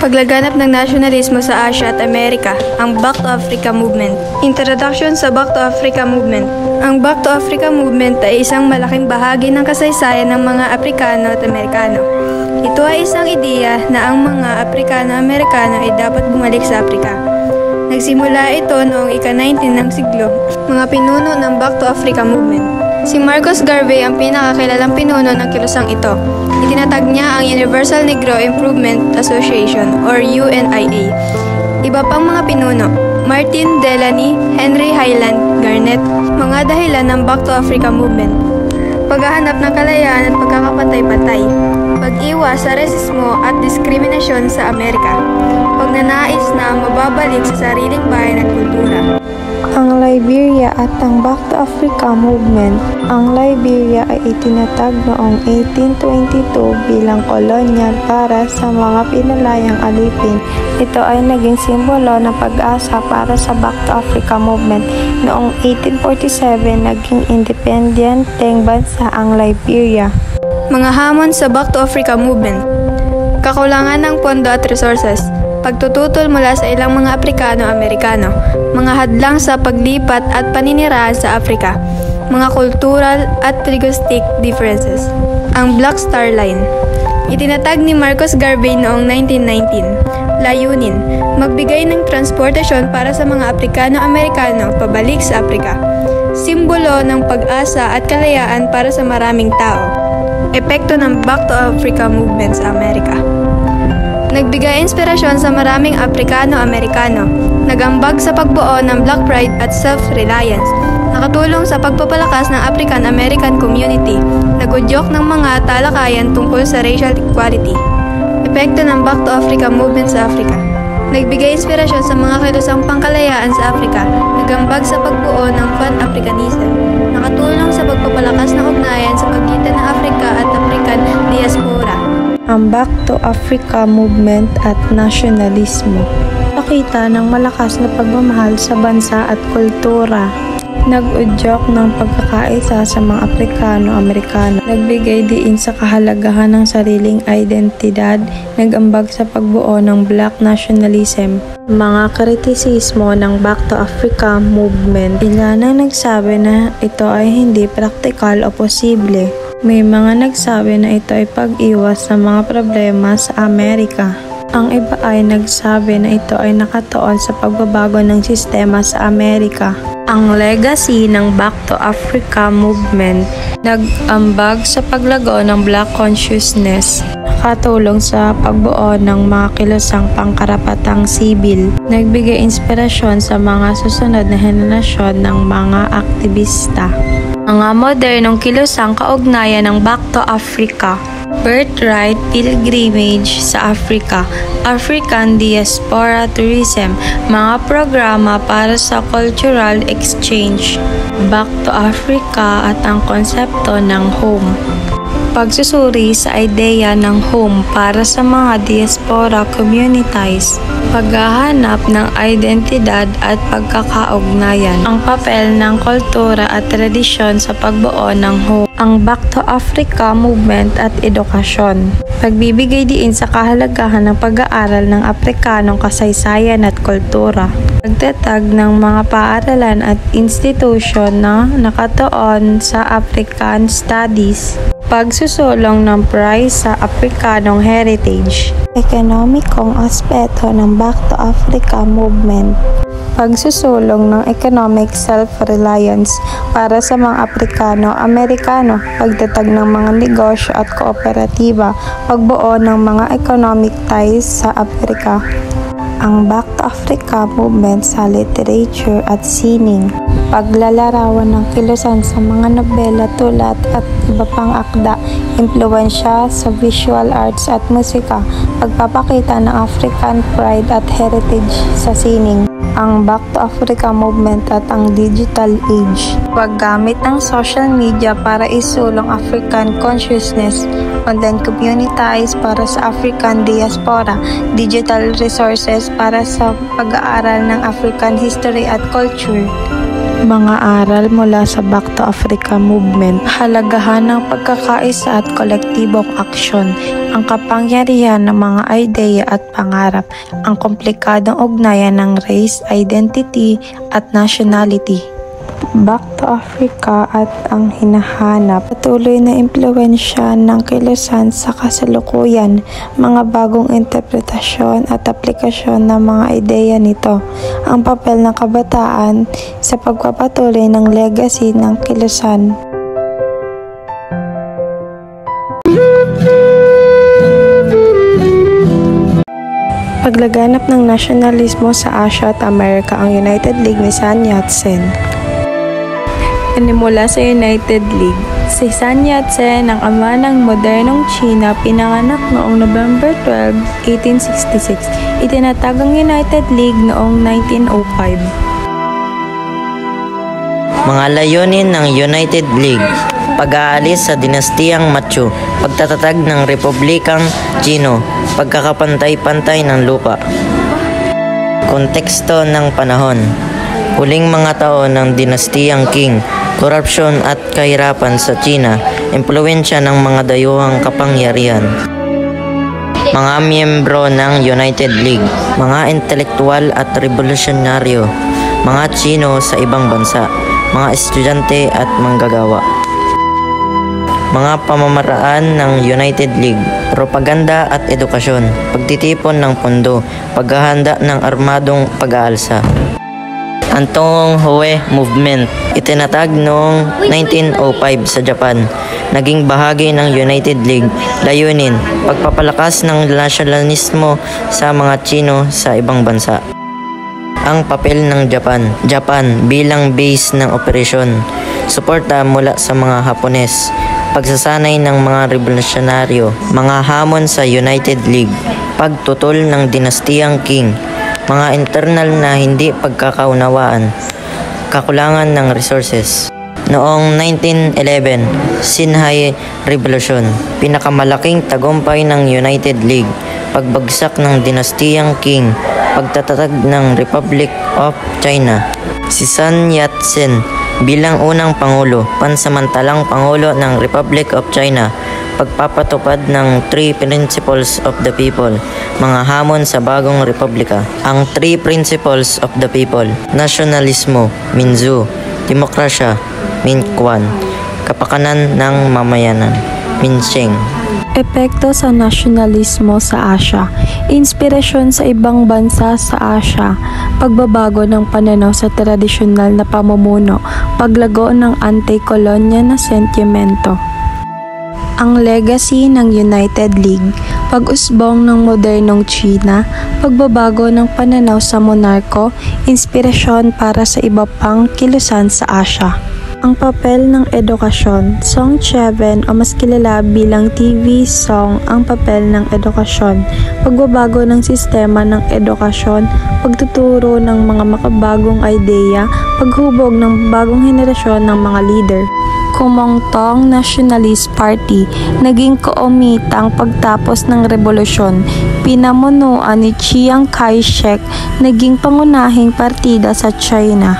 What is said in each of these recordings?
Paglaganap ng nasyonalismo sa Asia at Amerika, ang Back to Africa Movement. Introduction sa Back to Africa Movement. Ang Back to Africa Movement ay isang malaking bahagi ng kasaysayan ng mga Aprikano at Amerikano. Ito ay isang ideya na ang mga Aprikano-Amerikano ay dapat bumalik sa Afrika. Nagsimula ito noong ika-19 ng siglo, mga pinuno ng Back to Africa Movement. Si Marcus Garvey ang pinakakilalang pinuno ng kilusang ito. Itinatag niya ang Universal Negro Improvement Association or UNIA. Iba pang mga pinuno, Martin Delany, Henry Highland Garnet, mga dahilan ng Back to Africa Movement. Paghahanap ng kalayaan at pagkakapantay-pantay, pag-iwas sa resismo at diskriminasyon sa Amerika, pagnanais na mababalik sa sariling bayan at kultura. Ang Liberia at ang Back to Africa Movement. Ang Liberia ay itinatag noong 1822 bilang kolonyal para sa mga pinalayang alipin. Ito ay naging simbolo ng pag-asa para sa Back to Africa Movement. Noong 1847, naging independenteng bansa ang Liberia. Mga hamon sa Back to Africa Movement. Kakulangan ng pondo at resources. Pagtututol mula sa ilang mga Aprikano-Amerikano, mga hadlang sa paglipat at paninirahan sa Afrika, mga cultural at linguistic differences. Ang Black Star Line. Itinatag ni Marcus Garvey noong 1919. Layunin, magbigay ng transportasyon para sa mga Aprikano-Amerikano pabalik sa Afrika. Simbolo ng pag-asa at kalayaan para sa maraming tao. Epekto ng Back to Africa Movement sa Amerika. Nagbigay inspirasyon sa maraming Aprikano-Amerikano, nagambag sa pagbuo ng Black Pride at Self-Reliance, nakatulong sa pagpapalakas ng African-American community, nagudyok ng mga talakayan tungkol sa racial equality. Epekto ng Back to Africa Movement sa Afrika. Nagbigay inspirasyon sa mga kilusang pangkalayaan sa Afrika, nagambag sa pagbuo ng Pan-Africanism, nakatulong sa pagpapalakas ng ugnayan sa pagitan ng Afrika at African diaspora. Ang Back to Africa Movement at nasyonalismo. Pakita ng malakas na pagmamahal sa bansa at kultura. Nag-udyok ng pagkakaisa sa mga Aprikano-Amerikano. Nagbigay diin sa kahalagahan ng sariling identidad. Nag-ambag sa pagbuo ng Black nationalism. Mga kritisismo ng Back to Africa Movement. Ilan ang nagsabi na ito ay hindi praktikal o posible. May mga nagsabi na ito ay pag-iwas sa mga problema sa Amerika. Ang iba ay nagsabi na ito ay nakatuon sa pagbabago ng sistema sa Amerika. Ang legacy ng Back to Africa Movement, nag-ambag sa paglago ng Black consciousness, nakatulong sa pagbuo ng mga kilusang pangkarapatang sibil, nagbigay inspirasyon sa mga susunod na henerasyon ng mga aktivista. Mga modernong kilusang kaugnayan ng Back to Africa. Birthright Pilgrimage sa Africa, African Diaspora Tourism, mga programa para sa cultural exchange. Back to Africa at ang konsepto ng home. Pagsusuri sa ideya ng home para sa mga diaspora communities. Paghahanap ng identidad at pagkakaugnayan. Ang papel ng kultura at tradisyon sa pagbuo ng home. Ang Back to Africa Movement at edukasyon. Pagbibigay diin sa kahalagahan ng pag-aaral ng Afrikanong kasaysayan at kultura. Pagtatag ng mga paaralan at institusyon na nakatuon sa African Studies. Pagsusulong ng prize sa Afrikanong heritage. Ekonomikong aspeto ng Back to Africa Movement. Pagsusulong ng economic self-reliance para sa mga Aprikano-Amerikano, pagtatag ng mga negosyo at kooperatiba, pagbuo ng mga economic ties sa Afrika. Ang Back to Africa Movement sa literature at sining. Paglalarawan ng kilusan sa mga nobela, tulat at iba pang akda, impluwensya sa visual arts at musika, pagpapakita ng African pride at heritage sa sining. Ang Back to Africa Movement at ang digital age. Paggamit ng social media para isulong African consciousness, online communities para sa African diaspora, digital resources para sa pag-aaral ng African history at culture. Mga aral mula sa Back to Africa Movement, halagahan ng pagkakaisa at kolektibong aksyon, ang kapangyarihan ng mga ideya at pangarap, ang komplikadong ugnayan ng race, identity at nationality. Back to Africa at ang hinahanap, patuloy na impluwensya ng kilusan sa kasalukuyan, mga bagong interpretasyon at aplikasyon ng mga ideya nito, ang papel ng kabataan sa pagpapatuloy ng legacy ng kilusan. Paglaganap ng nasyonalismo sa Asya at Amerika, ang United League ni Sun Yat-sen. Animula sa United League, si Sun Yat-sen, ang ama ng modernong China, pinanganak noong November 12, 1866. Itinatag ang United League noong 1905. Mga layunin ng United League: pag-aalis sa dinastiyang Manchu, pagtatatag ng Republikang Chino, pagkakapantay-pantay ng lupa. Konteksto ng panahon: huling mga taon ng dinastiyang Qing, korupsyon at kahirapan sa China, impluwensya ng mga dayuhang kapangyarihan. Mga miyembro ng United League, mga intelektual at revolusyonaryo, mga Chino sa ibang bansa, mga estudyante at manggagawa. Mga pamamaraan ng United League: propaganda at edukasyon, pagtitipon ng pondo, paghahanda ng armadong pag-aalsa. Ang Tong Hue Movement, itinatag noong 1905 sa Japan, naging bahagi ng United League. Layunin: pagpapalakas ng nasyonalismo sa mga Chino sa ibang bansa. Ang papel ng Japan bilang base ng operasyon, suporta mula sa mga Hapones, pagsasanay ng mga revolusyonaryo, mga hamon sa United League, pagtutol ng dinastiyang Qing, mga internal na hindi pagkakaunawaan, kakulangan ng resources. Noong 1911, Xinhai Revolution, pinakamalaking tagumpay ng United League, pagbagsak ng dinastiyang Qing, pagtatatag ng Republic of China. Si Sun Yat-sen bilang unang pangulo, pansamantalang pangulo ng Republic of China, pagpapatupad ng 3 Principles of the People, mga hamon sa bagong republika. Ang 3 Principles of the People: nasyonalismo, Minzu; demokrasya, Minquan; kapakanan ng mamayanan, Minsheng. Epekto sa nasyonalismo sa Asya, inspirasyon sa ibang bansa sa Asya, pagbabago ng pananaw sa tradisyonal na pamumuno, paglago ng anti-kolonya na sentimento. Ang legacy ng United League, pag-usbong ng modernong China, pagbabago ng pananaw sa monarko, inspirasyon para sa iba pang kilusan sa Asya. Ang papel ng edukasyon, Song Cheven o mas kilala bilang TV Song, ang papel ng edukasyon, pagbabago ng sistema ng edukasyon, pagtuturo ng mga makabagong ideya, paghubog ng bagong henerasyon ng mga leader. Kumongtong Nationalist Party, naging koomitang pagtapos ng revolusyon, pinamunuan ni Chiang Kai-shek, naging pangunahing partida sa China.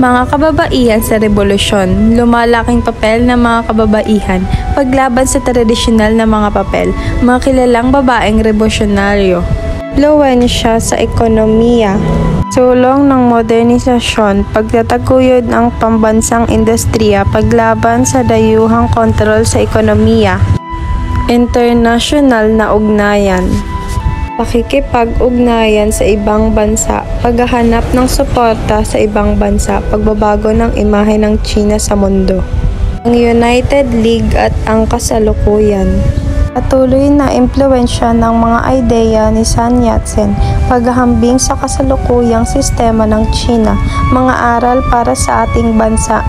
Mga kababaihan sa revolusyon, lumalaking papel ng mga kababaihan, paglaban sa tradisyonal na mga papel, mga kilalang babaeng revolusyonaryo. Impluwensya sa ekonomiya, sulong ng modernisasyon, pagtataguyod ng pambansang industriya, paglaban sa dayuhang kontrol sa ekonomiya. Internasyonal na ugnayan, pakikipag-ugnayan sa ibang bansa, paghahanap ng suporta sa ibang bansa, pagbabago ng imahe ng China sa mundo. Ang United League at ang kasalukuyan, patuloy na impluwensya ng mga ideya ni Sun Yat-sen, paghahambing sa kasalukuyang sistema ng China, mga aral para sa ating bansa,